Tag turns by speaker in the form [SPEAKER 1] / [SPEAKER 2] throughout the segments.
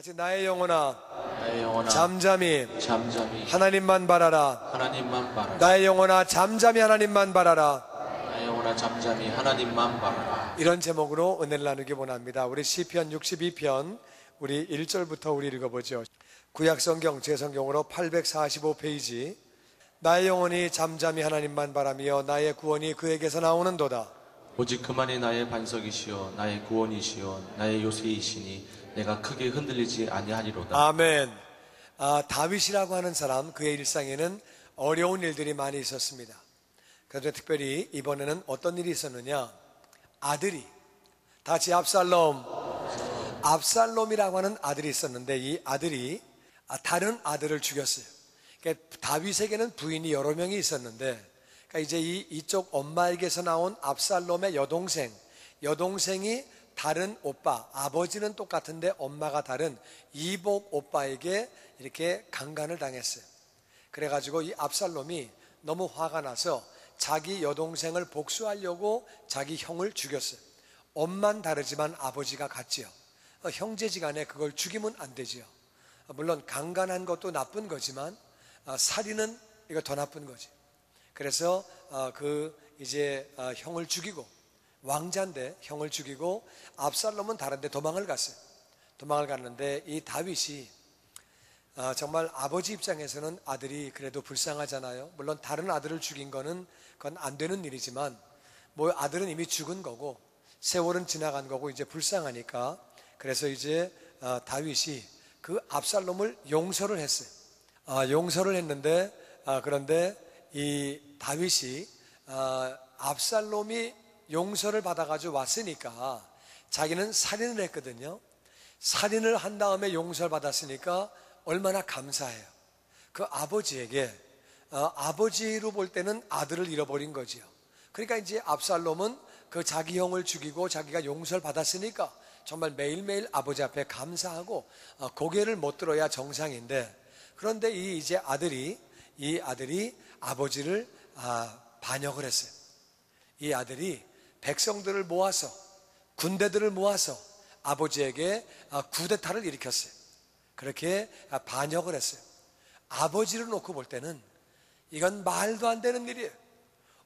[SPEAKER 1] 같이 나의 영혼아
[SPEAKER 2] 나의 영혼아
[SPEAKER 1] 잠잠히
[SPEAKER 2] 하나님만 바라라.
[SPEAKER 1] 나의 영혼아 잠잠히 하나님만 바라라.
[SPEAKER 2] 나의 영혼아 잠잠히 하나님만 바라라.
[SPEAKER 1] 이런 제목으로 은혜를 나누기 원합니다. 우리 시편 62편 우리 1절부터 우리 읽어보죠. 구약성경 제성경으로 845페이지. 나의 영혼이 잠잠히 하나님만 바라며 나의 구원이 그에게서 나오는도다.
[SPEAKER 2] 오직 그만이 나의 반석이시요 나의 구원이시요 나의 요새이시니 내가 크게 흔들리지 아니하리로다.
[SPEAKER 1] 아멘. 다윗이라고 하는 사람, 그의 일상에는 어려운 일들이 많이 있었습니다. 그런데 특별히 이번에는 어떤 일이 있었느냐, 아들이 다 같이 압살롬이라고 하는 아들이 있었는데, 이 아들이 다른 아들을 죽였어요. 그러니까 다윗에게는 부인이 여러 명이 있었는데, 그러니까 이제 이쪽 엄마에게서 나온 압살롬의 여동생이 다른 오빠, 아버지는 똑같은데 엄마가 다른 이복 오빠에게 이렇게 강간을 당했어요. 그래가지고 이 압살롬이 너무 화가 나서 자기 여동생을 복수하려고 자기 형을 죽였어요. 엄만 다르지만 아버지가 같지요. 형제지간에 그걸 죽이면 안 되지요. 물론 강간한 것도 나쁜 거지만 살인은 이거 더 나쁜 거지. 그래서 형을 죽이고, 왕자인데 형을 죽이고, 압살롬은 다른데 도망을 갔어요. 도망을 갔는데 이 다윗이 정말 아버지 입장에서는 아들이 그래도 불쌍하잖아요. 물론 다른 아들을 죽인 거는 그건 안 되는 일이지만 뭐 아들은 이미 죽은 거고 세월은 지나간 거고 이제 불쌍하니까, 그래서 이제 다윗이 그 압살롬을 용서를 했어요. 용서를 했는데 그런데 이 다윗이 압살롬이 용서를 받아가지고 왔으니까 자기는 살인을 했거든요. 살인을 한 다음에 용서를 받았으니까 얼마나 감사해요. 그 아버지에게, 아버지로 볼 때는 아들을 잃어버린 거지요. 그러니까 이제 압살롬은 그 자기 형을 죽이고 자기가 용서를 받았으니까 정말 매일매일 아버지 앞에 감사하고 고개를 못 들어야 정상인데, 그런데 이 아들이 아버지를 반역을 했어요. 이 아들이 백성들을 모아서, 군대들을 모아서 아버지에게 쿠데타를 일으켰어요. 그렇게 반역을 했어요. 아버지를 놓고 볼 때는 이건 말도 안 되는 일이에요.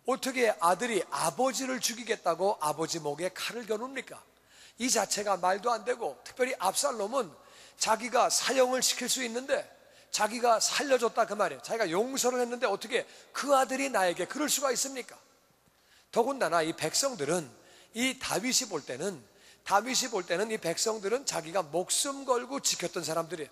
[SPEAKER 1] 어떻게 아들이 아버지를 죽이겠다고 아버지 목에 칼을 겨눕니까? 이 자체가 말도 안 되고, 특별히 압살롬은 자기가 사형을 시킬 수 있는데 자기가 살려줬다 그 말이에요. 자기가 용서를 했는데 어떻게 그 아들이 나에게 그럴 수가 있습니까? 더군다나 이 백성들은, 이 다윗이 볼 때는 이 백성들은 자기가 목숨 걸고 지켰던 사람들이에요.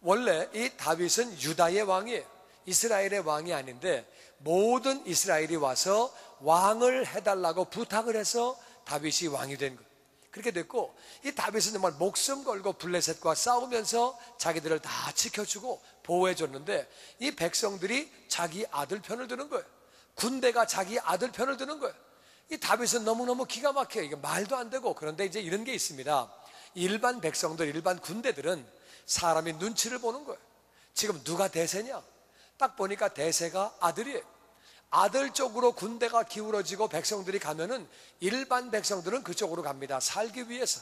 [SPEAKER 1] 원래 이 다윗은 유다의 왕이에요. 이스라엘의 왕이 아닌데 모든 이스라엘이 와서 왕을 해달라고 부탁을 해서 다윗이 왕이 된 거예요. 그렇게 됐고, 이 다윗은 정말 목숨 걸고 블레셋과 싸우면서 자기들을 다 지켜주고 보호해줬는데 이 백성들이 자기 아들 편을 드는 거예요. 군대가 자기 아들 편을 드는 거예요. 이 다윗은 너무너무 기가 막혀요. 이게 말도 안 되고. 그런데 이제 이런 게 있습니다. 일반 백성들, 일반 군대들은 사람이 눈치를 보는 거예요. 지금 누가 대세냐? 딱 보니까 대세가 아들이에요. 아들 쪽으로 군대가 기울어지고 백성들이 가면은 일반 백성들은 그쪽으로 갑니다. 살기 위해서.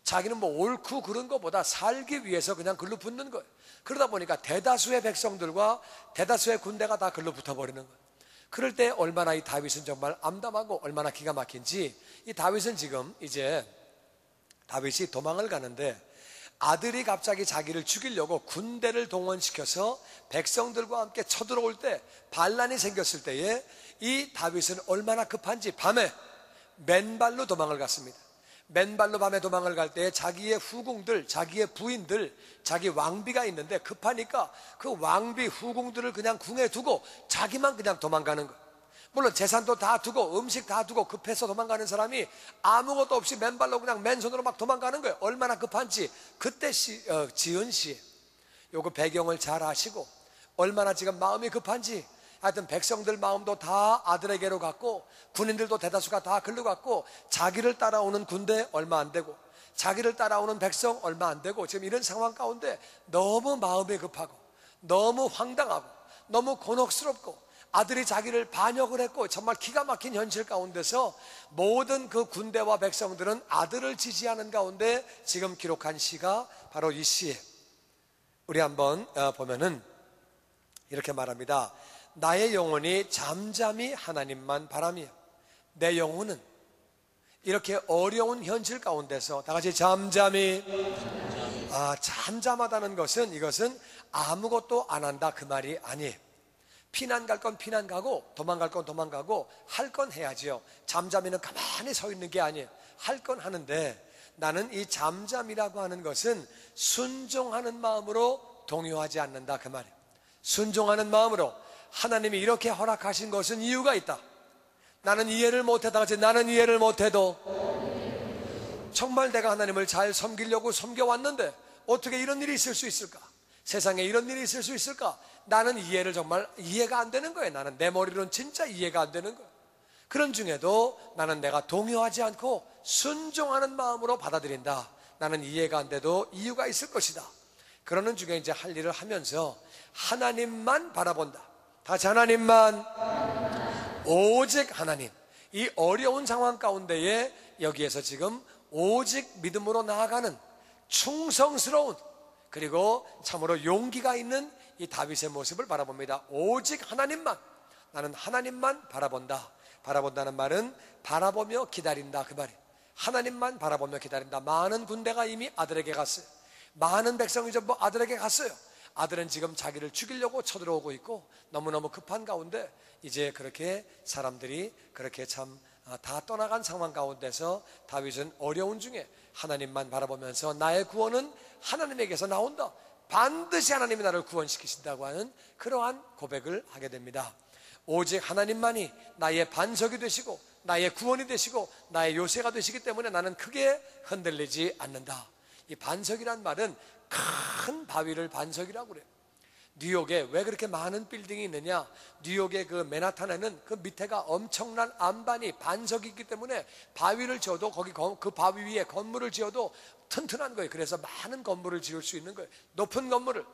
[SPEAKER 1] 자기는 뭐 옳고 그런 것보다 살기 위해서 그냥 글로 붙는 거예요. 그러다 보니까 대다수의 백성들과 대다수의 군대가 다 글로 붙어버리는 거예요. 그럴 때 얼마나 이 다윗은 정말 암담하고 얼마나 기가 막힌지, 이 다윗은 지금 이제 다윗이 도망을 가는데 아들이 갑자기 자기를 죽이려고 군대를 동원시켜서 백성들과 함께 쳐들어올 때, 반란이 생겼을 때에 이 다윗은 얼마나 급한지 밤에 맨발로 도망을 갔습니다. 맨발로 밤에 도망을 갈 때 자기의 후궁들, 자기의 부인들, 자기 왕비가 있는데 급하니까 그 왕비 후궁들을 그냥 궁에 두고 자기만 그냥 도망가는 거예요. 물론 재산도 다 두고 음식 다 두고 급해서 도망가는 사람이 아무것도 없이 맨발로 그냥 맨손으로 막 도망가는 거예요. 얼마나 급한지 그때 지은 시 요거 배경을 잘 아시고 얼마나 지금 마음이 급한지, 하여튼 백성들 마음도 다 아들에게로 갔고 군인들도 대다수가 다 글로 갔고 자기를 따라오는 군대 얼마 안 되고 자기를 따라오는 백성 얼마 안 되고, 지금 이런 상황 가운데 너무 마음이 급하고 너무 황당하고 너무 곤혹스럽고 아들이 자기를 반역을 했고 정말 기가 막힌 현실 가운데서 모든 그 군대와 백성들은 아들을 지지하는 가운데 지금 기록한 시가 바로 이 시예요. 우리 한번 보면은 이렇게 말합니다. 나의 영혼이 잠잠히 하나님만 바라며. 내 영혼은 이렇게 어려운 현실 가운데서 다 같이 잠잠히. 잠잠하다는 것은 이것은 아무것도 안 한다 그 말이 아니에요. 피난 갈 건 피난 가고 도망갈 건 도망가고 할 건 해야지요. 잠잠히는 가만히 서 있는 게 아니에요. 할 건 하는데 나는 이 잠잠이라고 하는 것은 순종하는 마음으로 동요하지 않는다 그 말이에요. 순종하는 마음으로 하나님이 이렇게 허락하신 것은 이유가 있다. 나는 이해를 못해도 나는 이해를 못해도 정말 내가 하나님을 잘 섬기려고 섬겨왔는데 어떻게 이런 일이 있을 수 있을까? 세상에 이런 일이 있을 수 있을까? 나는 이해를 정말 이해가 안 되는 거예요. 나는 내 머리로는 진짜 이해가 안 되는 거예요. 그런 중에도 나는 내가 동요하지 않고 순종하는 마음으로 받아들인다. 나는 이해가 안 돼도 이유가 있을 것이다. 그러는 중에 이제 할 일을 하면서 하나님만 바라본다. 다시 하나님만, 오직 하나님. 이 어려운 상황 가운데에 여기에서 지금 오직 믿음으로 나아가는 충성스러운 그리고 참으로 용기가 있는 이 다윗의 모습을 바라봅니다. 오직 하나님만, 나는 하나님만 바라본다. 바라본다는 말은 바라보며 기다린다 그 말이에요. 하나님만 바라보며 기다린다. 많은 군대가 이미 아들에게 갔어요. 많은 백성이 전부 아들에게 갔어요. 아들은 지금 자기를 죽이려고 쳐들어오고 있고 너무너무 급한 가운데 이제 그렇게 사람들이 그렇게 참 다 떠나간 상황 가운데서 다윗은 어려운 중에 하나님만 바라보면서 나의 구원은 하나님에게서 나온다. 반드시 하나님이 나를 구원시키신다고 하는 그러한 고백을 하게 됩니다. 오직 하나님만이 나의 반석이 되시고 나의 구원이 되시고 나의 요새가 되시기 때문에 나는 크게 흔들리지 않는다. 이 반석이란 말은 큰 바위를 반석이라고 그래요. 뉴욕에 왜 그렇게 많은 빌딩이 있느냐? 뉴욕의 그 맨하탄에는 그 밑에가 엄청난 안반이 반석이 있기 때문에 바위를 지어도 거기 그 바위 위에 건물을 지어도 튼튼한 거예요. 그래서 많은 건물을 지을 수 있는 거예요. 높은 건물을.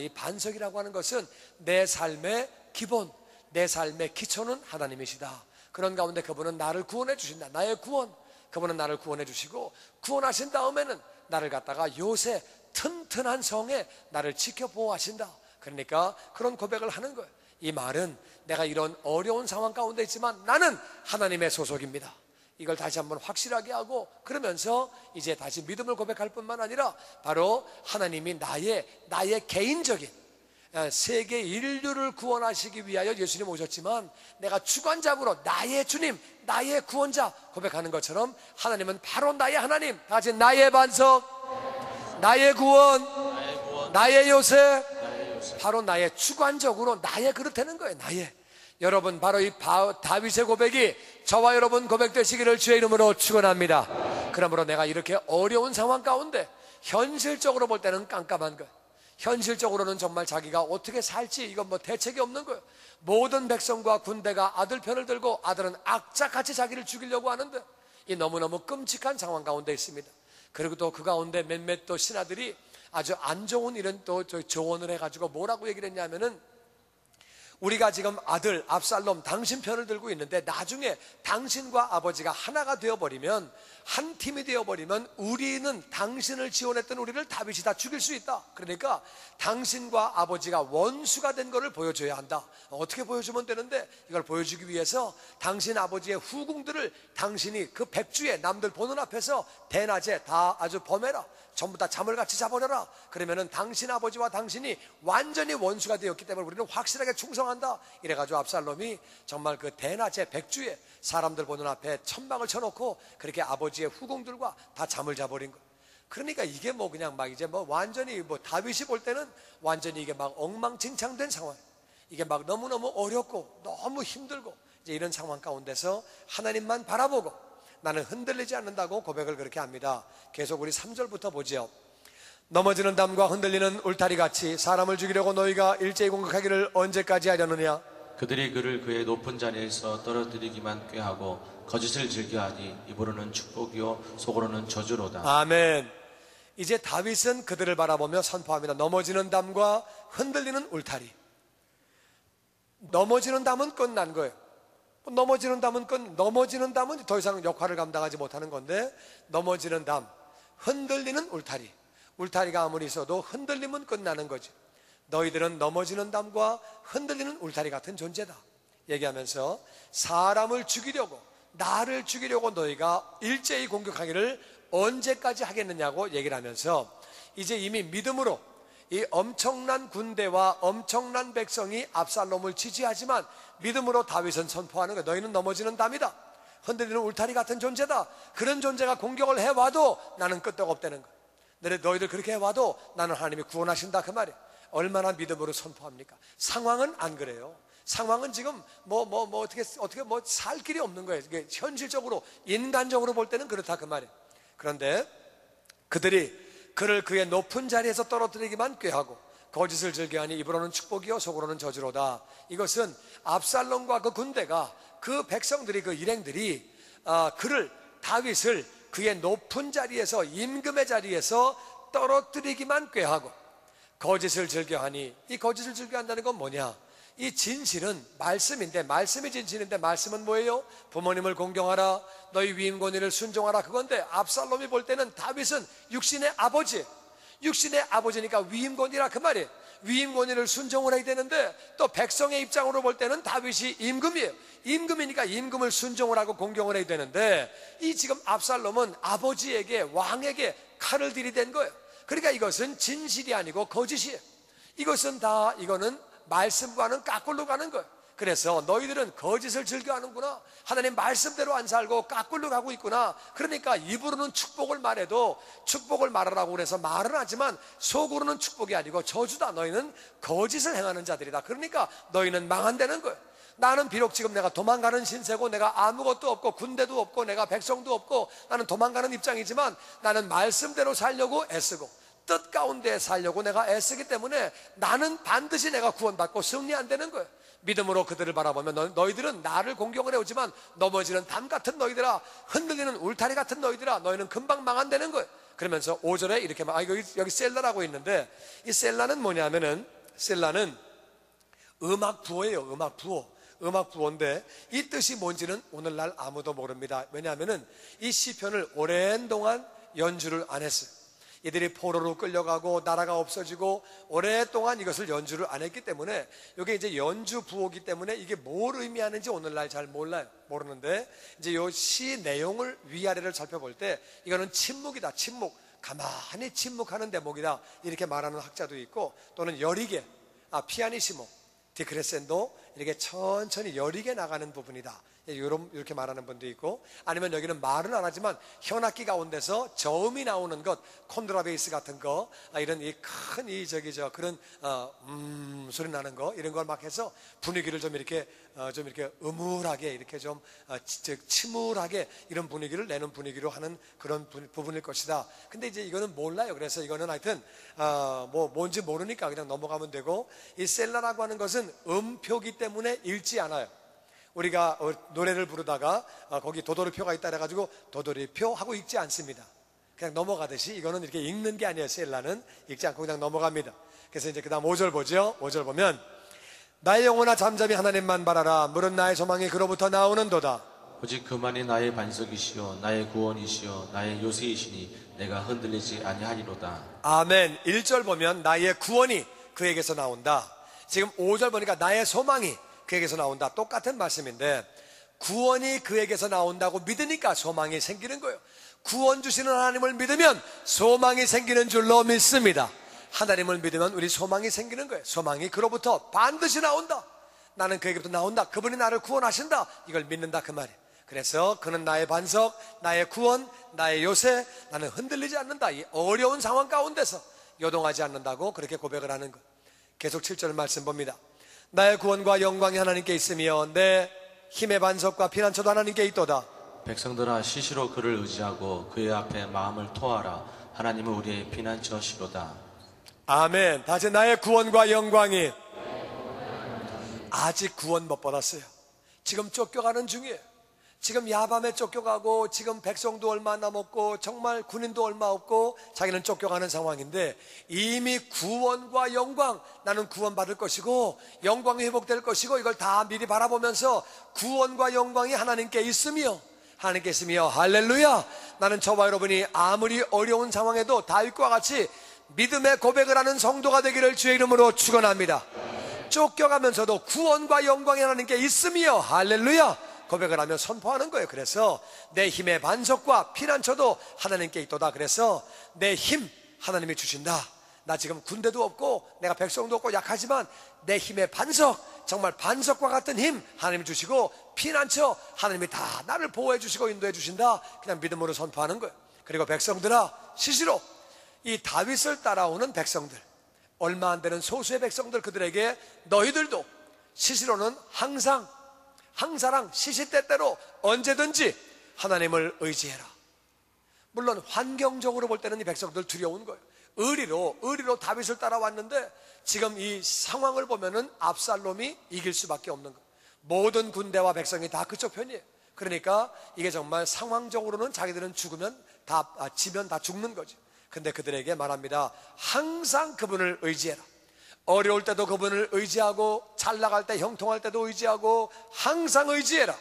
[SPEAKER 1] 이 반석이라고 하는 것은 내 삶의 기본, 내 삶의 기초는 하나님이시다. 그런 가운데 그분은 나를 구원해 주신다. 나의 구원, 그분은 나를 구원해 주시고 구원하신 다음에는 나를 갖다가 요새 튼튼한 성에 나를 지켜 보호하신다. 그러니까 그런 고백을 하는 거예요. 이 말은 내가 이런 어려운 상황 가운데 있지만 나는 하나님의 소속입니다. 이걸 다시 한번 확실하게 하고 그러면서 이제 다시 믿음을 고백할 뿐만 아니라 바로 하나님이 나의 개인적인 세계 인류를 구원하시기 위하여 예수님 오셨지만 내가 주관적으로 나의 주님, 나의 구원자 고백하는 것처럼 하나님은 바로 나의 하나님, 다시 나의 반석, 나의 구원, 나의 요새, 바로 나의 주관적으로 나의 그렇다는 거예요. 나의. 여러분 바로 이 다윗의 고백이 저와 여러분 고백 되시기를 주의 이름으로 축원합니다. 그러므로 내가 이렇게 어려운 상황 가운데 현실적으로 볼 때는 깜깜한 거예요. 현실적으로는 정말 자기가 어떻게 살지 이건 뭐 대책이 없는 거예요. 모든 백성과 군대가 아들 편을 들고 아들은 악착같이 자기를 죽이려고 하는데 이 너무너무 끔찍한 상황 가운데 있습니다. 그리고 또 그 가운데 몇몇 또 신하들이 아주 안 좋은 이런 또 조언을 해가지고 뭐라고 얘기를 했냐면은 우리가 지금 아들 압살롬 당신 편을 들고 있는데 나중에 당신과 아버지가 하나가 되어버리면 한 팀이 되어버리면 우리는 당신을 지원했던 우리를 다윗이 다 죽일 수 있다. 그러니까 당신과 아버지가 원수가 된 것을 보여줘야 한다. 어떻게 보여주면 되는데 이걸 보여주기 위해서 당신 아버지의 후궁들을 당신이 그 백주에 남들 보는 앞에서 대낮에 다 아주 범해라. 전부 다 잠을 같이 자버려라. 그러면은 당신 아버지와 당신이 완전히 원수가 되었기 때문에 우리는 확실하게 충성한다. 이래가지고 압살롬이 정말 그 대낮에 백주에 사람들 보는 앞에 천막을 쳐놓고 그렇게 아버지의 후궁들과 다 잠을 자버린 거예요. 그러니까 이게 뭐 그냥 막 이제 뭐 완전히 뭐 다윗이 볼 때는 완전히 이게 막 엉망진창된 상황, 이게 막 너무너무 어렵고 너무 힘들고 이제 이런 상황 가운데서 하나님만 바라보고 나는 흔들리지 않는다고 고백을 그렇게 합니다. 계속 우리 3절부터 보지요. 넘어지는 담과 흔들리는 울타리같이 사람을 죽이려고 너희가 일제히 공격하기를 언제까지 하려느냐.
[SPEAKER 2] 그들이 그를 그의 높은 자리에서 떨어뜨리기만 꾀하고 거짓을 즐겨하니 입으로는 축복이요 속으로는 저주로다.
[SPEAKER 1] 아멘. 이제 다윗은 그들을 바라보며 선포합니다. 넘어지는 담과 흔들리는 울타리. 넘어지는 담은 끝난 거예요. 넘어지는 담은 넘어지는 담은 더 이상 역할을 감당하지 못하는 건데, 넘어지는 담, 흔들리는 울타리. 울타리가 아무리 있어도 흔들리면 끝나는 거지. 너희들은 넘어지는 담과 흔들리는 울타리 같은 존재다 얘기하면서, 사람을 죽이려고, 나를 죽이려고 너희가 일제히 공격하기를 언제까지 하겠느냐고 얘기를 하면서, 이제 이미 믿음으로 이 엄청난 군대와 엄청난 백성이 압살롬을 지지하지만 믿음으로 다윗은 선포하는 거예요. 너희는 넘어지는 담이다, 흔들리는 울타리 같은 존재다. 그런 존재가 공격을 해와도 나는 끄떡없다는 거예요. 너희들 그렇게 해와도 나는 하나님이 구원하신다, 그 말이에요. 얼마나 믿음으로 선포합니까? 상황은 안 그래요. 상황은 지금 어떻게 살 길이 없는 거예요. 이게 현실적으로, 인간적으로 볼 때는 그렇다, 그 말이에요. 그런데 그들이 그를 그의 높은 자리에서 떨어뜨리기만 꾀하고 거짓을 즐겨하니 입으로는 축복이요 속으로는 저주로다. 이것은 압살롬과 그 군대가, 그 백성들이, 그 일행들이 다윗을 그의 높은 자리에서, 임금의 자리에서 떨어뜨리기만 꾀하고 거짓을 즐겨하니, 이 거짓을 즐겨한다는 건 뭐냐? 이 진실은 말씀인데, 말씀이 진실인데, 말씀은 뭐예요? 부모님을 공경하라, 너희 위임권위를 순종하라, 그건데 압살롬이 볼 때는 다윗은 육신의 아버지, 육신의 아버지니까 위임권위라, 그 말이에요. 위임권위를 순종을 해야 되는데, 또 백성의 입장으로 볼 때는 다윗이 임금이에요. 임금이니까 임금을 순종을 하고 공경을 해야 되는데, 이 지금 압살롬은 아버지에게, 왕에게 칼을 들이댄 거예요. 그러니까 이것은 진실이 아니고 거짓이에요. 이거는 말씀과는 까꿀로 가는 거예요. 그래서 너희들은 거짓을 즐겨하는구나, 하나님 말씀대로 안 살고 까꿀로 가고 있구나. 그러니까 입으로는 축복을 말해도 축복을 말하라고 그래서 말은 하지만 속으로는 축복이 아니고 저주다. 너희는 거짓을 행하는 자들이다. 그러니까 너희는 망한다는 거예요. 나는 비록 지금 내가 도망가는 신세고, 내가 아무것도 없고 군대도 없고 내가 백성도 없고 나는 도망가는 입장이지만, 나는 말씀대로 살려고 애쓰고 뜻 가운데 살려고 내가 애쓰기 때문에 나는 반드시 내가 구원받고 승리한다는 거예요. 믿음으로 그들을 바라보면, 너희들은 나를 공격을 해오지만 넘어지는 담 같은 너희들아, 흔들리는 울타리 같은 너희들아, 너희는 금방 망한다는 거예요. 그러면서 5절에 이렇게 여기 셀라라고 있는데, 이 셀라는 뭐냐면은, 셀라는 음악 부호예요. 음악 부호인데 이 뜻이 뭔지는 오늘날 아무도 모릅니다. 왜냐하면은 이 시편을 오랜 동안 연주를 안 했어요. 이들이 포로로 끌려가고 나라가 없어지고 오랫동안 이것을 연주를 안 했기 때문에, 이게 이제 연주 부호기 때문에 이게 뭘 의미하는지 오늘날 잘 모르는데, 이제 이 시 내용을 위아래를 살펴볼 때 이거는 침묵이다, 침묵, 가만히 침묵하는 대목이다, 이렇게 말하는 학자도 있고, 또는 여리게, 피아니시모, 디크레센도, 이렇게 천천히 여리게 나가는 부분이다, 이렇게 말하는 분도 있고, 아니면 여기는 말은 안 하지만 현악기 가운데서 저음이 나오는 것, 콘트라베이스 같은 거, 이런 큰 그런 소리 나는 거, 이런 걸 막 해서 분위기를 좀 이렇게 음울하게, 이렇게 좀 침울하게, 이런 분위기를 내는 분위기로 하는 그런 부분일 것이다. 근데 이제 이거는 몰라요. 그래서 이거는 하여튼 뭔지 모르니까 그냥 넘어가면 되고, 이 셀라라고 하는 것은 음표기 때문에 읽지 않아요. 우리가 노래를 부르다가 거기 도돌이표가 있다 그래가지고 도돌이표 하고 읽지 않습니다. 그냥 넘어가듯이, 이거는 이렇게 읽는 게 아니에요. 셀라는 읽지 않고 그냥 넘어갑니다. 그래서 이제 그 다음 5절 보죠. 5절 보면, 나의 영혼아 잠잠히 하나님만 바라라, 물은 나의 소망이 그로부터 나오는도다.
[SPEAKER 2] 오직 그만이 나의 반석이시요 나의 구원이시요 나의 요새이시니 내가 흔들리지 아니하리로다.
[SPEAKER 1] 아멘. 1절 보면 나의 구원이 그에게서 나온다. 지금 5절 보니까 나의 소망이 그에게서 나온다. 똑같은 말씀인데, 구원이 그에게서 나온다고 믿으니까 소망이 생기는 거예요. 구원 주시는 하나님을 믿으면 소망이 생기는 줄로 믿습니다. 하나님을 믿으면 우리 소망이 생기는 거예요. 소망이 그로부터 반드시 나온다. 나는 그에게부터 나온다. 그분이 나를 구원하신다. 이걸 믿는다, 그 말이에요. 그래서 그는 나의 반석, 나의 구원, 나의 요새, 나는 흔들리지 않는다. 이 어려운 상황 가운데서 요동하지 않는다고 그렇게 고백을 하는 것. 계속 7절 말씀 봅니다. 나의 구원과 영광이 하나님께 있으며 내 힘의 반석과 피난처도 하나님께 있도다.
[SPEAKER 2] 백성들아 시시로 그를 의지하고 그의 앞에 마음을 토하라. 하나님은 우리의 피난처시로다.
[SPEAKER 1] 아멘. 다시 나의 구원과 영광이. 아직 구원 못 받았어요. 지금 쫓겨가는 중이에요. 지금 야밤에 쫓겨가고 지금 백성도 얼마 남았고 정말 군인도 얼마 없고 자기는 쫓겨가는 상황인데 이미 구원과 영광, 나는 구원받을 것이고 영광이 회복될 것이고 이걸 다 미리 바라보면서 구원과 영광이 하나님께 있으며 할렐루야. 나는 저와 여러분이 아무리 어려운 상황에도 다윗과 같이 믿음의 고백을 하는 성도가 되기를 주의 이름으로 축원합니다. 쫓겨가면서도 구원과 영광이 하나님께 있으며 할렐루야 고백을 하며 선포하는 거예요. 그래서 내 힘의 반석과 피난처도 하나님께 있도다. 그래서 내 힘 하나님이 주신다. 나 지금 군대도 없고 내가 백성도 없고 약하지만 내 힘의 반석, 정말 반석과 같은 힘 하나님이 주시고 피난처 하나님이 다 나를 보호해 주시고 인도해 주신다. 그냥 믿음으로 선포하는 거예요. 그리고 백성들아, 시시로 이 다윗을 따라오는 백성들, 얼마 안 되는 소수의 백성들, 그들에게 너희들도 시시로는 항상 시시때때로 언제든지 하나님을 의지해라. 물론 환경적으로 볼 때는 이 백성들 두려운 거예요. 의리로 다윗을 따라왔는데 지금 이 상황을 보면은 압살롬이 이길 수밖에 없는 거예요. 모든 군대와 백성이 다 그쪽 편이에요. 그러니까 이게 정말 상황적으로는 자기들은 지면 다 죽는 거죠. 근데 그들에게 말합니다. 항상 그분을 의지해라. 어려울 때도 그분을 의지하고 잘 나갈 때 형통할 때도 의지하고 항상 의지해라.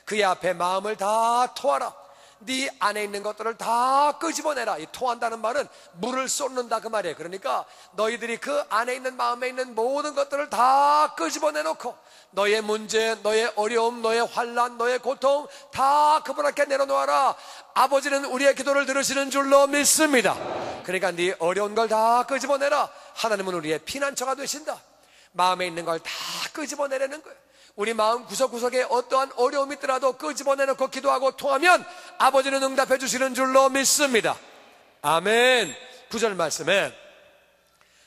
[SPEAKER 1] 그의 앞에 마음을 다 토하라. 네 안에 있는 것들을 다 끄집어내라. 이 토한다는 말은 물을 쏟는다 그 말이에요. 그러니까 너희들이 그 안에 있는 마음에 있는 모든 것들을 다 끄집어내놓고 너의 문제, 너의 어려움, 너의 환난, 너의 고통 다 그분 앞에 내려놓아라. 아버지는 우리의 기도를 들으시는 줄로 믿습니다. 그러니까 네 어려운 걸 다 끄집어내라. 하나님은 우리의 피난처가 되신다. 마음에 있는 걸 다 끄집어내라는 거예요. 우리 마음 구석구석에 어떠한 어려움이 있더라도 끄집어내놓고 기도하고 통하면 아버지는 응답해 주시는 줄로 믿습니다. 아멘. 9절 말씀에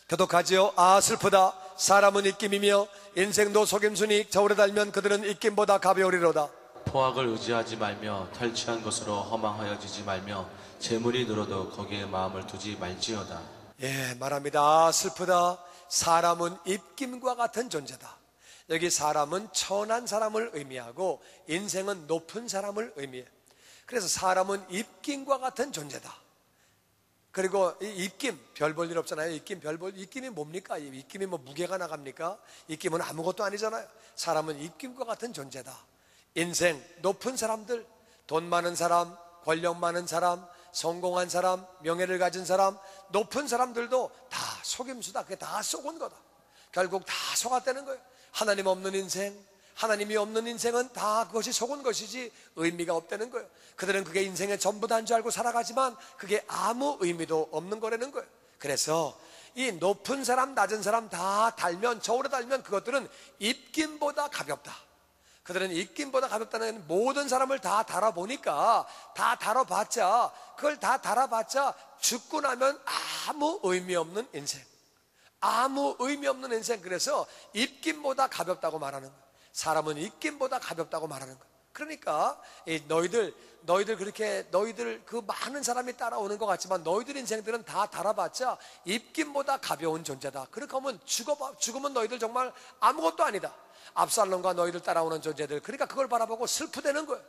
[SPEAKER 1] 교독하지요. 아 슬프다. 사람은 입김이며 인생도 속임수니 저울에 달면 그들은 입김보다 가벼우리로다.
[SPEAKER 2] 포악을 의지하지 말며 탈취한 것으로 허망하여지지 말며 재물이 늘어도 거기에 마음을 두지 말지어다.
[SPEAKER 1] 예, 말합니다. 아 슬프다. 사람은 입김과 같은 존재다. 여기 사람은 천한 사람을 의미하고 인생은 높은 사람을 의미해요. 그래서 사람은 입김과 같은 존재다. 그리고 이 입김, 별 볼 일 없잖아요. 입김이 뭡니까? 입김이 뭐 무게가 나갑니까? 입김은 아무것도 아니잖아요. 사람은 입김과 같은 존재다. 인생, 높은 사람들, 돈 많은 사람, 권력 많은 사람, 성공한 사람, 명예를 가진 사람, 높은 사람들도 다 속임수다. 그게 다 속은 거다. 결국 다 속았다는 거예요. 하나님 없는 인생, 하나님이 없는 인생은 다 그것이 속은 것이지 의미가 없다는 거예요. 그들은 그게 인생의 전부다인 줄 알고 살아가지만 그게 아무 의미도 없는 거라는 거예요. 그래서 이 높은 사람, 낮은 사람 다 달면, 저울에 달면 그것들은 입김보다 가볍다. 그들은 입김보다 가볍다는 모든 사람을 다 달아보니까 그걸 다 달아봤자 죽고 나면 아무 의미 없는 인생. 아무 의미 없는 인생. 그래서 입김보다 가볍다고 말하는 거예요. 사람은 입김보다 가볍다고 말하는 거예요. 그러니까 너희들 그 많은 사람이 따라오는 것 같지만 너희들 인생들은 다 달아봤자 입김보다 가벼운 존재다. 그렇게 하면 죽으면 너희들 정말 아무것도 아니다. 압살롬과 너희들 따라오는 존재들, 그러니까 그걸 바라보고 슬프대는 거예요.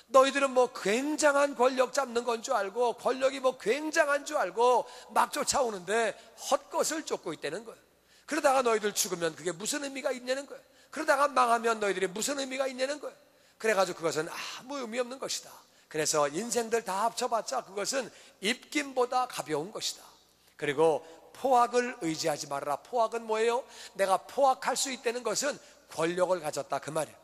[SPEAKER 1] 너희들은 뭐 굉장한 권력 잡는 건 줄 알고 권력이 뭐 굉장한 줄 알고 막 쫓아오는데 헛것을 쫓고 있다는 거예요. 그러다가 너희들 죽으면 그게 무슨 의미가 있냐는 거예요. 그러다가 망하면 너희들이 무슨 의미가 있냐는 거예요. 그래가지고 그것은 아무 의미 없는 것이다. 그래서 인생들 다 합쳐봤자 그것은 입김보다 가벼운 것이다. 그리고 포악을 의지하지 말아라. 포악은 뭐예요? 내가 포악할 수 있다는 것은 권력을 가졌다 그 말이에요.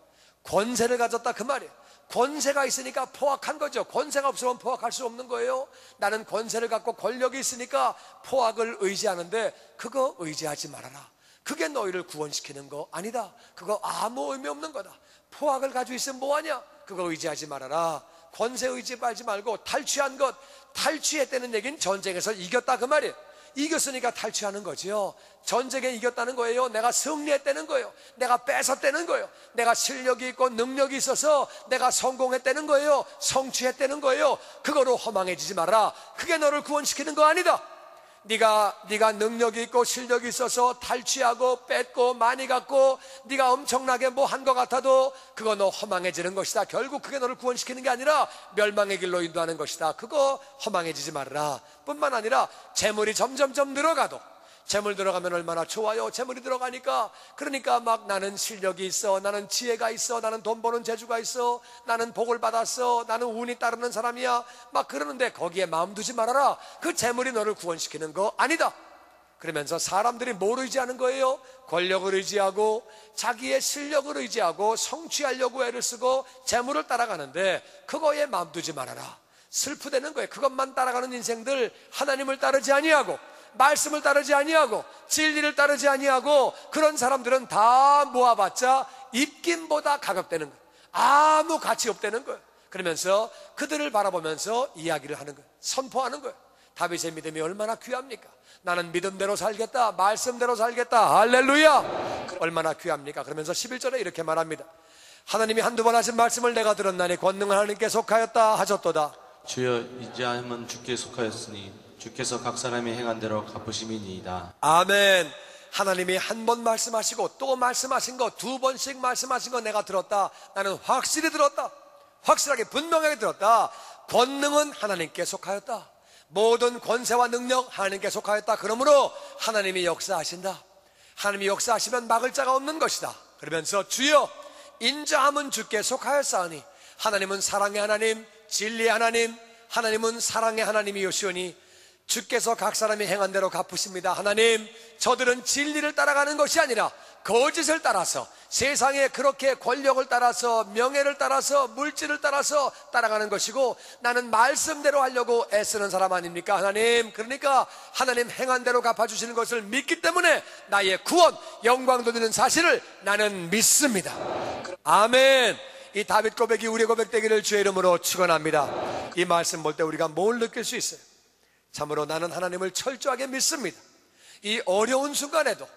[SPEAKER 1] 권세를 가졌다 그 말이에요. 권세가 있으니까 포악한 거죠. 권세가 없으면 포악할 수 없는 거예요. 나는 권세를 갖고 권력이 있으니까 포악을 의지하는데 그거 의지하지 말아라. 그게 너희를 구원시키는 거 아니다. 그거 아무 의미 없는 거다. 포악을 가지고 있으면 뭐하냐? 그거 의지하지 말아라. 권세 의지하지 말고 탈취한 것, 탈취했다는 얘기는 전쟁에서 이겼다 그 말이에요. 이겼으니까 탈취하는 거지요. 전쟁에 이겼다는 거예요. 내가 승리했다는 거예요. 내가 뺏었다는 거예요. 내가 실력이 있고 능력이 있어서 내가 성공했다는 거예요. 성취했다는 거예요. 그거로 허망해지지 마라. 그게 너를 구원시키는 거 아니다. 네가 능력이 있고 실력이 있어서 탈취하고 뺏고 많이 갖고 네가 엄청나게 뭐 한 것 같아도 그거 너 허망해지는 것이다. 결국 그게 너를 구원시키는 게 아니라 멸망의 길로 인도하는 것이다. 그거 허망해지지 말라. 뿐만 아니라 재물이 점점점 늘어가도, 재물 들어가면 얼마나 좋아요. 재물이 들어가니까, 그러니까 막 나는 실력이 있어, 나는 지혜가 있어, 나는 돈 버는 재주가 있어, 나는 복을 받았어, 나는 운이 따르는 사람이야, 막 그러는데 거기에 마음 두지 말아라. 그 재물이 너를 구원시키는 거 아니다. 그러면서 사람들이 뭘 의지하는 거예요? 권력을 의지하고 자기의 실력을 의지하고 성취하려고 애를 쓰고 재물을 따라가는데 그거에 마음 두지 말아라. 슬프다는 거예요. 그것만 따라가는 인생들, 하나님을 따르지 아니하고 말씀을 따르지 아니하고 진리를 따르지 아니하고 그런 사람들은 다 모아봤자 입김보다 가격되는 거예요. 아무 가치 없다는 거예요. 그러면서 그들을 바라보면서 이야기를 하는 거예요. 선포하는 거예요. 다윗의 믿음이 얼마나 귀합니까? 나는 믿음대로 살겠다, 말씀대로 살겠다. 할렐루야. 얼마나 귀합니까? 그러면서 11절에 이렇게 말합니다. 하나님이 한두 번 하신 말씀을 내가 들었나니 권능은 하나님께 속하였다 하셨도다.
[SPEAKER 2] 주여, 이제함은 주께 속하였으니 주께서 각 사람이 행한 대로 갚으심이니이다.
[SPEAKER 1] 아멘. 하나님이 한 번 말씀하시고 또 말씀하신 거, 두 번씩 말씀하신 거 내가 들었다. 나는 확실히 들었다. 확실하게 분명하게 들었다. 권능은 하나님께 속하였다. 모든 권세와 능력 하나님께 속하였다. 그러므로 하나님이 역사하신다. 하나님이 역사하시면 막을 자가 없는 것이다. 그러면서 주여, 인자함은 주께 속하였사오니 하나님은 사랑의 하나님, 진리의 하나님, 하나님은 사랑의 하나님이오시오니 주께서 각 사람이 행한 대로 갚으십니다. 하나님, 저들은 진리를 따라가는 것이 아니라 거짓을 따라서, 세상에 그렇게 권력을 따라서, 명예를 따라서, 물질을 따라서 따라가는 것이고, 나는 말씀대로 하려고 애쓰는 사람 아닙니까? 하나님, 그러니까 하나님 행한 대로 갚아주시는 것을 믿기 때문에 나의 구원, 영광 돌리는 사실을 나는 믿습니다. 아멘. 이 다윗 고백이 우리의 고백되기를 주의 이름으로 축원합니다. 이 말씀 볼 때 우리가 뭘 느낄 수 있어요? 참으로 나는 하나님을 철저하게 믿습니다. 이 어려운 순간에도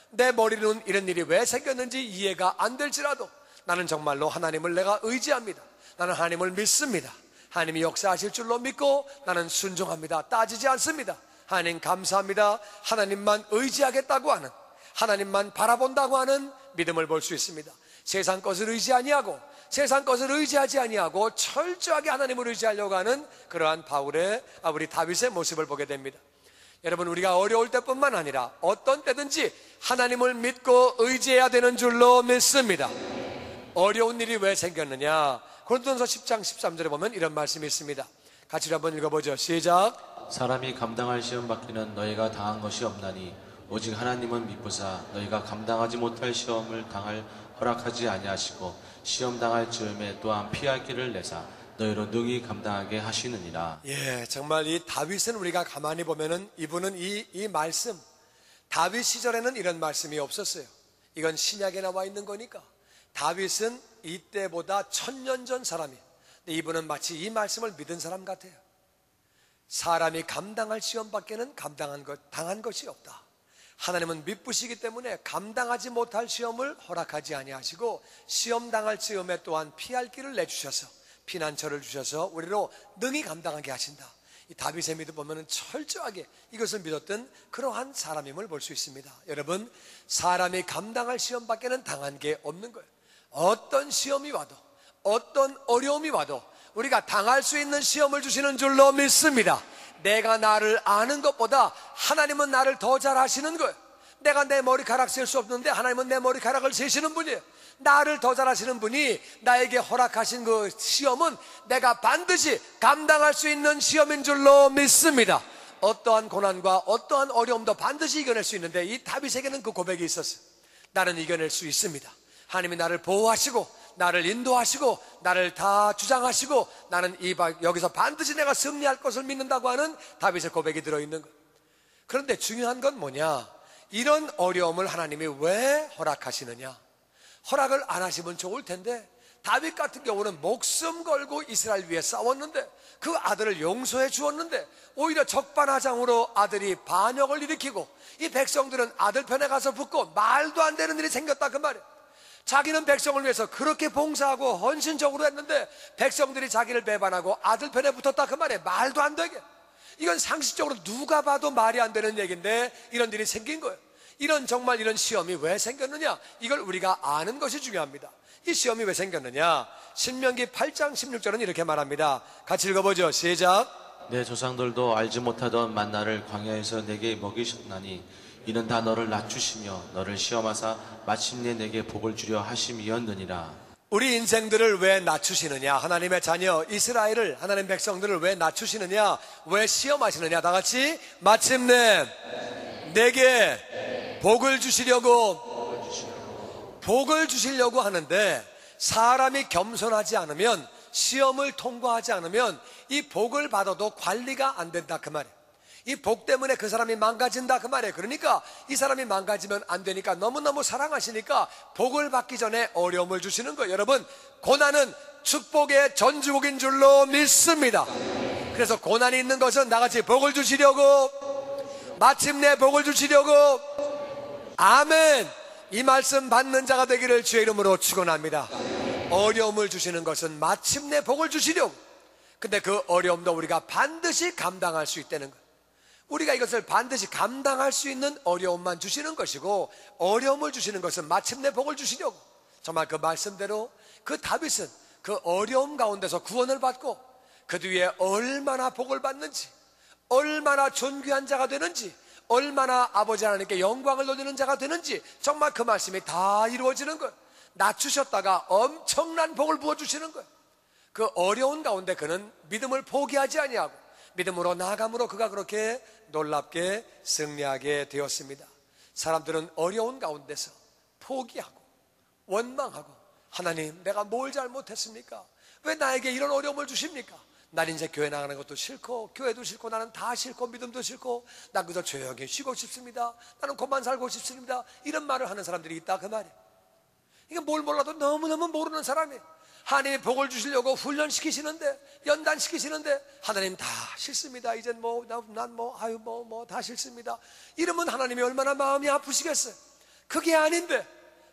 [SPEAKER 1] 내 머리는 이런 일이 왜 생겼는지 이해가 안 될지라도 나는 정말로 하나님을 내가 의지합니다. 나는 하나님을 믿습니다. 하나님이 역사하실 줄로 믿고 나는 순종합니다. 따지지 않습니다. 하나님 감사합니다. 하나님만 의지하겠다고 하는, 하나님만 바라본다고 하는 믿음을 볼 수 있습니다. 세상 것을 의지 아니하고 세상 것을 의지하지 아니하고 철저하게 하나님을 의지하려고 하는 그러한 우리 다윗의 모습을 보게 됩니다. 여러분, 우리가 어려울 때뿐만 아니라 어떤 때든지 하나님을 믿고 의지해야 되는 줄로 믿습니다. 어려운 일이 왜 생겼느냐? 고린도전서 10장 13절에 보면 이런 말씀이 있습니다. 같이 한번 읽어보죠. 시작.
[SPEAKER 2] 사람이 감당할 시험 받기는 너희가 당한 것이 없나니 오직 하나님은 미쁘사 너희가 감당하지 못할 시험을 당할 허락하지 아니하시고 시험 당할 즈음에 또한 피할 길을 내사 너희로 능히 감당하게 하시느니라.
[SPEAKER 1] 예, 정말 이 다윗은 우리가 가만히 보면은 이분은 이 말씀, 다윗 시절에는 이런 말씀이 없었어요. 이건 신약에 나와 있는 거니까. 다윗은 이때보다 1000년 전 사람이에요. 근데 이분은 마치 이 말씀을 믿은 사람 같아요. 사람이 감당할 시험밖에는 당한 것이 없다. 하나님은 미쁘시기 때문에 감당하지 못할 시험을 허락하지 아니하시고 시험 당할 즈음에 또한 피할 길을 내주셔서 피난처를 주셔서 우리로 능히 감당하게 하신다. 이 다윗의 믿음 보면은 철저하게 이것을 믿었던 그러한 사람임을 볼 수 있습니다. 여러분, 사람이 감당할 시험밖에는 당한 게 없는 거예요. 어떤 시험이 와도, 어떤 어려움이 와도 우리가 당할 수 있는 시험을 주시는 줄로 믿습니다. 내가 나를 아는 것보다 하나님은 나를 더 잘 아시는 거예요. 내가 내 머리카락 셀 수 없는데 하나님은 내 머리카락을 세시는 분이에요. 나를 더 잘 아시는 분이 나에게 허락하신 그 시험은 내가 반드시 감당할 수 있는 시험인 줄로 믿습니다. 어떠한 고난과 어떠한 어려움도 반드시 이겨낼 수 있는데 이 다윗에게는 그 고백이 있었어요. 나는 이겨낼 수 있습니다. 하나님이 나를 보호하시고 나를 인도하시고 나를 다 주장하시고 나는 여기서 반드시 내가 승리할 것을 믿는다고 하는 다윗의 고백이 들어있는 거예요. 그런데 중요한 건 뭐냐? 이런 어려움을 하나님이 왜 허락하시느냐? 허락을 안 하시면 좋을 텐데 다윗 같은 경우는 목숨 걸고 이스라엘 위해 싸웠는데 그 아들을 용서해 주었는데 오히려 적반하장으로 아들이 반역을 일으키고 이 백성들은 아들 편에 가서 붙고 말도 안 되는 일이 생겼다 그 말이에요. 자기는 백성을 위해서 그렇게 봉사하고 헌신적으로 했는데 백성들이 자기를 배반하고 아들 편에 붙었다 그 말이에요. 말도 안 되게. 이건 상식적으로 누가 봐도 말이 안 되는 얘기인데 이런 일이 생긴 거예요. 정말 이런 시험이 왜 생겼느냐, 이걸 우리가 아는 것이 중요합니다. 이 시험이 왜 생겼느냐, 신명기 8장 16절은 이렇게 말합니다. 같이 읽어보죠. 시작.
[SPEAKER 2] 내 조상들도 알지 못하던 만나를 광야에서 내게 먹이셨나니 이는 다 너를 낮추시며 너를 시험하사 마침내 내게 복을 주려 하심이었느니라.
[SPEAKER 1] 우리 인생들을 왜 낮추시느냐, 하나님의 자녀 이스라엘을, 하나님 백성들을 왜 낮추시느냐, 왜 시험하시느냐, 다 같이 마침내 내게 복을 주시려고 하는데, 사람이 겸손하지 않으면, 시험을 통과하지 않으면 이 복을 받아도 관리가 안 된다 그 말이에요. 이 복 때문에 그 사람이 망가진다 그 말이에요. 그러니까 이 사람이 망가지면 안 되니까 너무너무 사랑하시니까 복을 받기 전에 어려움을 주시는 거예요. 여러분, 고난은 축복의 전주곡인 줄로 믿습니다. 그래서 고난이 있는 것은 나같이 복을 주시려고, 마침내 복을 주시려고. 아멘. 이 말씀 받는 자가 되기를 주의 이름으로 축원합니다. 어려움을 주시는 것은 마침내 복을 주시려고. 근데 그 어려움도 우리가 반드시 감당할 수 있다는 거예요. 우리가 이것을 반드시 감당할 수 있는 어려움만 주시는 것이고, 어려움을 주시는 것은 마침내 복을 주시려고. 정말 그 말씀대로 그 다윗은 그 어려움 가운데서 구원을 받고 그 뒤에 얼마나 복을 받는지, 얼마나 존귀한 자가 되는지, 얼마나 아버지 하나님께 영광을 돌리는 자가 되는지, 정말 그 말씀이 다 이루어지는 거예요. 낮추셨다가 엄청난 복을 부어주시는 거예요. 그 어려운 가운데 그는 믿음을 포기하지 아니하고 믿음으로 나아감으로 그가 그렇게 놀랍게 승리하게 되었습니다. 사람들은 어려운 가운데서 포기하고 원망하고, 하나님 내가 뭘 잘못했습니까? 왜 나에게 이런 어려움을 주십니까? 난 이제 교회 나가는 것도 싫고 교회도 싫고 나는 다 싫고 믿음도 싫고 난 그저 조용히 쉬고 싶습니다. 나는 그만 살고 싶습니다. 이런 말을 하는 사람들이 있다 그 말이에요. 이게 뭘 몰라도 너무너무 모르는 사람이에요. 하나님이 복을 주시려고 훈련시키시는데, 연단시키시는데 하나님 다 싫습니다. 이젠 다 싫습니다. 이러면 하나님이 얼마나 마음이 아프시겠어요. 그게 아닌데,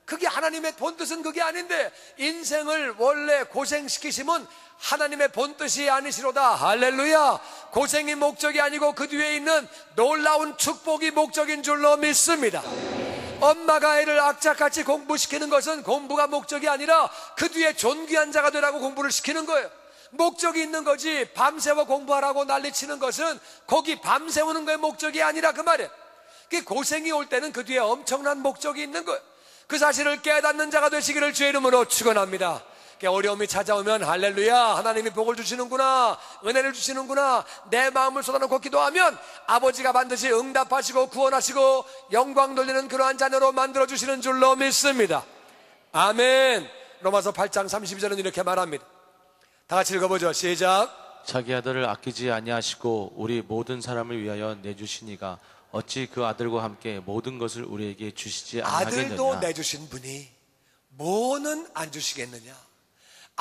[SPEAKER 1] 그게 하나님의 본뜻은 그게 아닌데, 인생을 원래 고생시키시면 하나님의 본뜻이 아니시로다. 할렐루야. 고생이 목적이 아니고 그 뒤에 있는 놀라운 축복이 목적인 줄로 믿습니다. 엄마가 애를 악착같이 공부시키는 것은 공부가 목적이 아니라 그 뒤에 존귀한 자가 되라고 공부를 시키는 거예요. 목적이 있는 거지, 밤새워 공부하라고 난리치는 것은 거기 밤새우는 거에 목적이 아니라 그 말이에요. 그 고생이 올 때는 그 뒤에 엄청난 목적이 있는 거예요. 그 사실을 깨닫는 자가 되시기를 주의 이름으로 축원합니다. 어려움이 찾아오면 할렐루야, 하나님이 복을 주시는구나, 은혜를 주시는구나, 내 마음을 쏟아놓고 기도하면 아버지가 반드시 응답하시고 구원하시고 영광 돌리는 그러한 자녀로 만들어주시는 줄로 믿습니다. 아멘. 로마서 8장 32절은 이렇게 말합니다. 다 같이 읽어보죠. 시작.
[SPEAKER 2] 자기 아들을 아끼지 아니하시고 우리 모든 사람을 위하여 내주시니가 어찌 그 아들과 함께 모든 것을 우리에게 주시지 아니하겠느냐.
[SPEAKER 1] 아들도 내주신 분이 뭐는 안 주시겠느냐.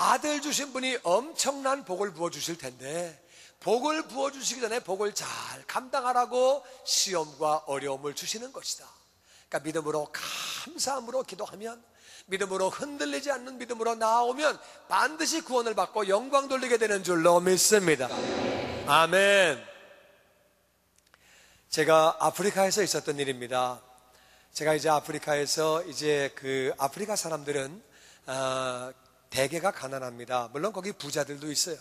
[SPEAKER 1] 아들 주신 분이 엄청난 복을 부어주실 텐데, 복을 부어주시기 전에 복을 잘 감당하라고 시험과 어려움을 주시는 것이다. 그러니까 믿음으로 감사함으로 기도하면, 믿음으로 흔들리지 않는 믿음으로 나아오면 반드시 구원을 받고 영광 돌리게 되는 줄로 믿습니다. 아멘. 제가 아프리카에서 있었던 일입니다. 제가 이제 아프리카에서 그 아프리카 사람들은 대개가 가난합니다. 물론 거기 부자들도 있어요.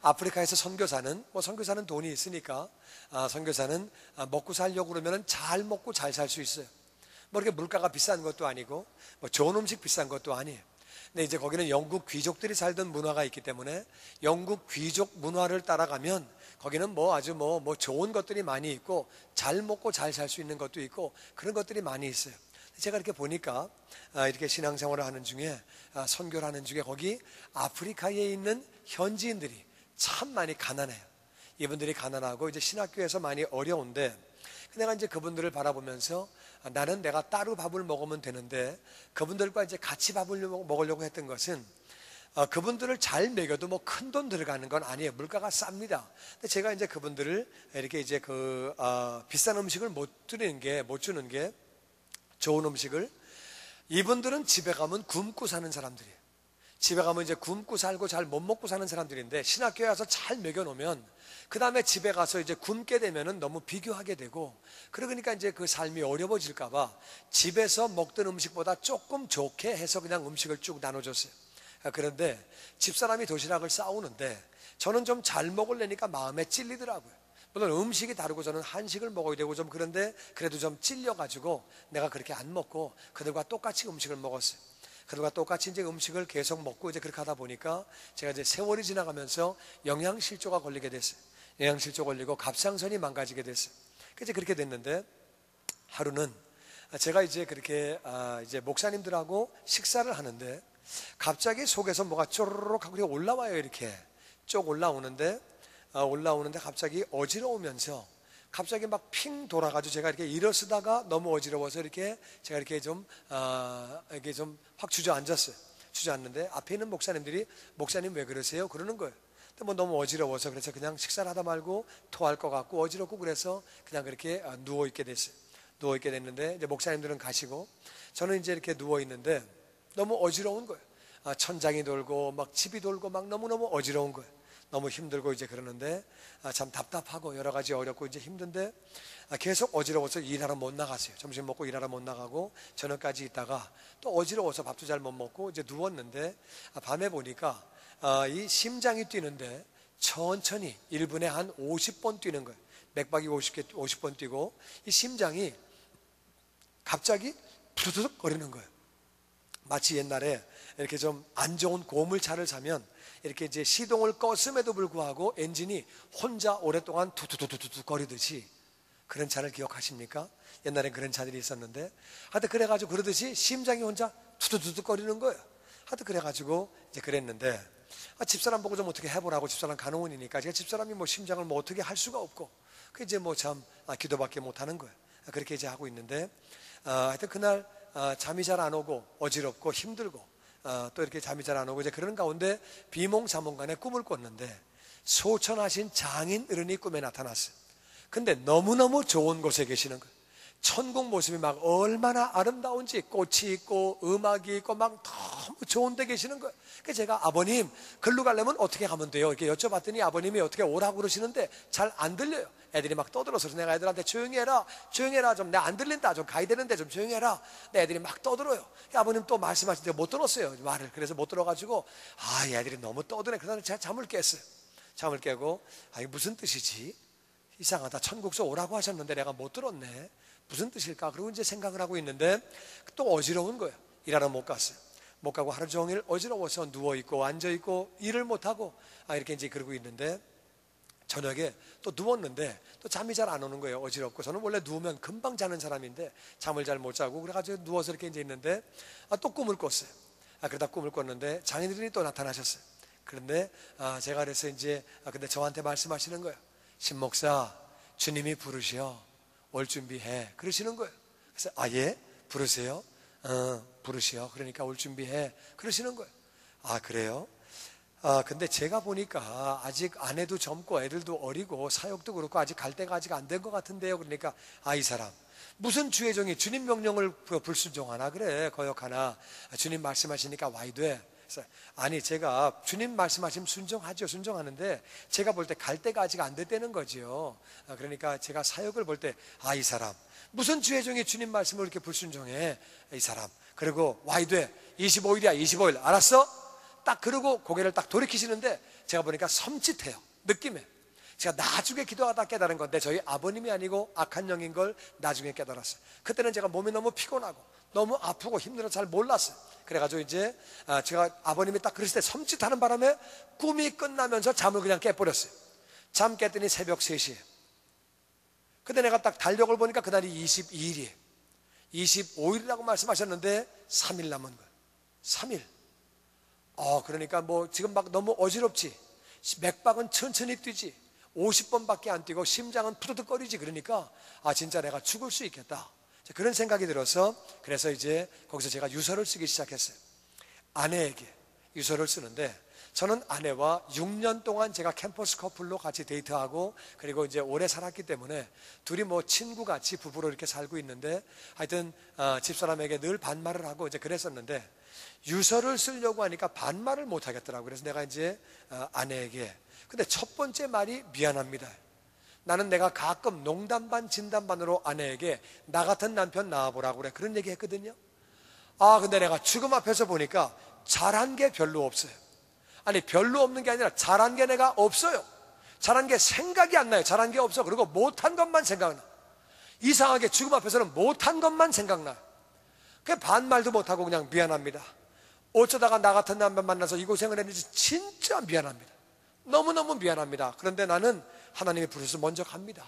[SPEAKER 1] 아프리카에서 선교사는 돈이 있으니까 선교사는 먹고 살려고 그러면 잘 먹고 잘 살 수 있어요. 이렇게 물가가 비싼 것도 아니고 좋은 음식 비싼 것도 아니에요. 근데 이제 거기는 영국 귀족들이 살던 문화가 있기 때문에 영국 귀족 문화를 따라가면 거기는 아주 좋은 것들이 많이 있고 잘 먹고 잘 살 수 있는 것도 있고 그런 것들이 많이 있어요. 제가 이렇게 보니까 이렇게 신앙생활을 하는 중에 선교를 하는 중에 거기 아프리카에 있는 현지인들이 참 많이 가난해요. 이분들이 가난하고 이제 신학교에서 많이 어려운데, 내가 이제 그분들을 바라보면서 나는 내가 따로 밥을 먹으면 되는데 그분들과 이제 같이 밥을 먹으려고 했던 것은 그분들을 잘 먹여도 큰 돈 들어가는 건 아니에요. 물가가 쌉니다. 근데 제가 이제 그분들을 이렇게 이제 비싼 음식을 못 주는 게 좋은 음식을, 이분들은 집에 가면 굶고 사는 사람들이에요. 집에 가면 이제 굶고 살고 잘 못 먹고 사는 사람들인데 신학교에 와서 잘 먹여놓으면 그 다음에 집에 가서 이제 굶게 되면은 너무 비교하게 되고, 그러니까 이제 그 삶이 어려워질까봐 집에서 먹던 음식보다 조금 좋게 해서 그냥 음식을 쭉 나눠줬어요. 그런데 집사람이 도시락을 싸우는데 저는 좀 잘 먹으려니까 마음에 찔리더라고요. 물론 음식이 다르고 저는 한식을 먹어야 되고 좀 그런데 그래도 좀 찔려가지고 내가 그렇게 안 먹고 그들과 똑같이 음식을 먹었어요. 그들과 똑같이 이제 음식을 계속 먹고 이제 그렇게 하다 보니까 제가 이제 세월이 지나가면서 영양실조가 걸리게 됐어요. 영양실조 걸리고 갑상선이 망가지게 됐어요. 이제 그렇게 됐는데 하루는 제가 이제 그렇게 이제 목사님들하고 식사를 하는데 갑자기 속에서 뭐가 쪼르륵 하고 올라와요. 이렇게 쭉 올라오는데 갑자기 어지러우면서 갑자기 막 핑 돌아가지고 제가 이렇게 일어서다가 너무 어지러워서 이렇게 제가 이렇게 좀 확 주저앉았어요. 주저앉는데 앞에 있는 목사님들이 목사님 왜 그러세요? 그러는 거예요. 근데 뭐 너무 어지러워서 그래서 그냥 식사를 하다 말고 토할 것 같고 어지럽고 그래서 그냥 그렇게 누워 있게 됐어요. 누워 있게 됐는데 이제 목사님들은 가시고 저는 이제 이렇게 누워 있는데 너무 어지러운 거예요. 천장이 돌고 막 집이 돌고 막 너무너무 어지러운 거예요. 너무 힘들고 이제 그러는데 참 답답하고 여러 가지 어렵고 이제 힘든데 계속 어지러워서 일하러 못 나갔어요. 점심 먹고 일하러 못 나가고 저녁까지 있다가 또 어지러워서 밥도 잘 못 먹고 이제 누웠는데 밤에 보니까 이 심장이 뛰는데 천천히 1분에 한 50번 뛰는 거예요. 맥박이 50번 뛰고 이 심장이 갑자기 푸드득 거리는 거예요. 마치 옛날에 이렇게 좀 안 좋은 고물차를 사면 이렇게 이제 시동을 껐음에도 불구하고 엔진이 혼자 오랫동안 투투투투투 거리듯이 그런 차를 기억하십니까? 옛날엔 그런 차들이 있었는데 하여튼 그래가지고 그러듯이 심장이 혼자 투투투투 거리는 거예요. 하여튼 그래가지고 이제 그랬는데 집사람 보고 좀 어떻게 해보라고. 집사람 간호원이니까 제가 집사람이 뭐 심장을 뭐 어떻게 할 수가 없고 그 이제 뭐 참 기도밖에 못 하는 거예요. 그렇게 이제 하고 있는데 하여튼 그날 잠이 잘 안 오고 어지럽고 힘들고 또 이렇게 잠이 잘 안 오고 이제 그러는 가운데 비몽사몽간에 꿈을 꿨는데 소천하신 장인 어른이 꿈에 나타났어요. 근데 너무너무 좋은 곳에 계시는 거예요. 천국 모습이 막 얼마나 아름다운지 꽃이 있고 음악이 있고 막 너무 좋은 데 계시는 거예요. 그래서 제가 아버님 글로 가려면 어떻게 가면 돼요? 이렇게 여쭤봤더니 아버님이 어떻게 오라고 그러시는데 잘 안 들려요. 애들이 막 떠들어서 내가 애들한테 조용히 해라 좀 내가 안 들린다 좀 가야 되는데 좀 조용히 해라. 근데 애들이 막 떠들어요. 아버님 또 말씀하시는데 못 들었어요 말을. 그래서 못 들어가지고 이 애들이 너무 떠드네. 그러다 제가 잠을 깼어요. 잠을 깨고 이게 무슨 뜻이지? 이상하다. 천국서 오라고 하셨는데 내가 못 들었네. 무슨 뜻일까? 그리고 이제 생각을 하고 있는데 또 어지러운 거예요. 일하러 못 갔어요. 못 가고 하루 종일 어지러워서 누워있고 앉아있고 일을 못하고 이렇게 이제 그러고 있는데 저녁에 또 누웠는데 또 잠이 잘 안 오는 거예요. 어지럽고. 저는 원래 누우면 금방 자는 사람인데 잠을 잘 못 자고 그래가지고 누워서 이렇게 이제 있는데 또 꿈을 꿨어요. 그러다 꿈을 꿨는데 장인들이 또 나타나셨어요. 그런데 제가 그래서 이제 근데 저한테 말씀하시는 거예요. 신목사 주님이 부르셔. 올 준비해. 그러시는 거예요. 그래서 예? 부르세요? 부르시오. 그러니까 올 준비해. 그러시는 거예요. 그래요? 근데 제가 보니까 아직 아내도 젊고 애들도 어리고 사역도 그렇고 아직 갈 때가 아직 안 된 것 같은데요. 그러니까 이 사람 무슨 주의 종이 주님 명령을 불순종하나 그래 거역하나. 주님 말씀하시니까 와야 돼. 아니 제가 주님 말씀하시면 순종하죠. 순종하는데 제가 볼 때 갈 때가 아직 안 됐다는 거지요. 그러니까 제가 사역을 볼 때 이 사람 무슨 주의 종이 주님 말씀을 이렇게 불순종해. 이 사람 그리고 와야 돼. 25일이야 25일 알았어? 딱 그러고 고개를 딱 돌이키시는데 제가 보니까 섬찟해요. 느낌에. 제가 나중에 기도하다 깨달은 건데 저희 아버님이 아니고 악한 영인 걸 나중에 깨달았어요. 그때는 제가 몸이 너무 피곤하고 너무 아프고 힘들어서 잘 몰랐어요. 그래가지고 이제 제가 아버님이 딱 그랬을 때 섬찟하는 바람에 꿈이 끝나면서 잠을 그냥 깨버렸어요. 잠 깼더니 새벽 3시에. 근데 내가 딱 달력을 보니까 그날이 22일이에요 25일이라고 말씀하셨는데 3일 남은 거예요. 3일. 그러니까 뭐 지금 막 너무 어지럽지. 맥박은 천천히 뛰지. 50번밖에 안 뛰고 심장은 푸드득거리지. 그러니까 진짜 내가 죽을 수 있겠다. 그런 생각이 들어서 그래서 이제 거기서 제가 유서를 쓰기 시작했어요. 아내에게 유서를 쓰는데 저는 아내와 6년 동안 제가 캠퍼스 커플로 같이 데이트하고 그리고 이제 오래 살았기 때문에 둘이 뭐 친구같이 부부로 이렇게 살고 있는데 하여튼 집사람에게 늘 반말을 하고 이제 그랬었는데 유서를 쓰려고 하니까 반말을 못 하겠더라고요. 그래서 내가 이제 아내에게 근데 첫 번째 말이 미안합니다. 나는 내가 가끔 농담 반 진담 반으로 아내에게 나 같은 남편 낳아보라고 그래 그런 얘기 했거든요. 근데 내가 지금 앞에서 보니까 잘한 게 별로 없어요. 아니 별로 없는 게 아니라 잘한 게 내가 없어요. 잘한 게 생각이 안 나요. 잘한 게 없어. 그리고 못한 것만 생각나. 이상하게 지금 앞에서는 못한 것만 생각나요. 그 반말도 못하고 그냥 미안합니다. 어쩌다가 나 같은 남편 만나서 이 고생을 했는지 진짜 미안합니다. 너무너무 미안합니다. 그런데 나는 하나님이 부르셔서 먼저 갑니다.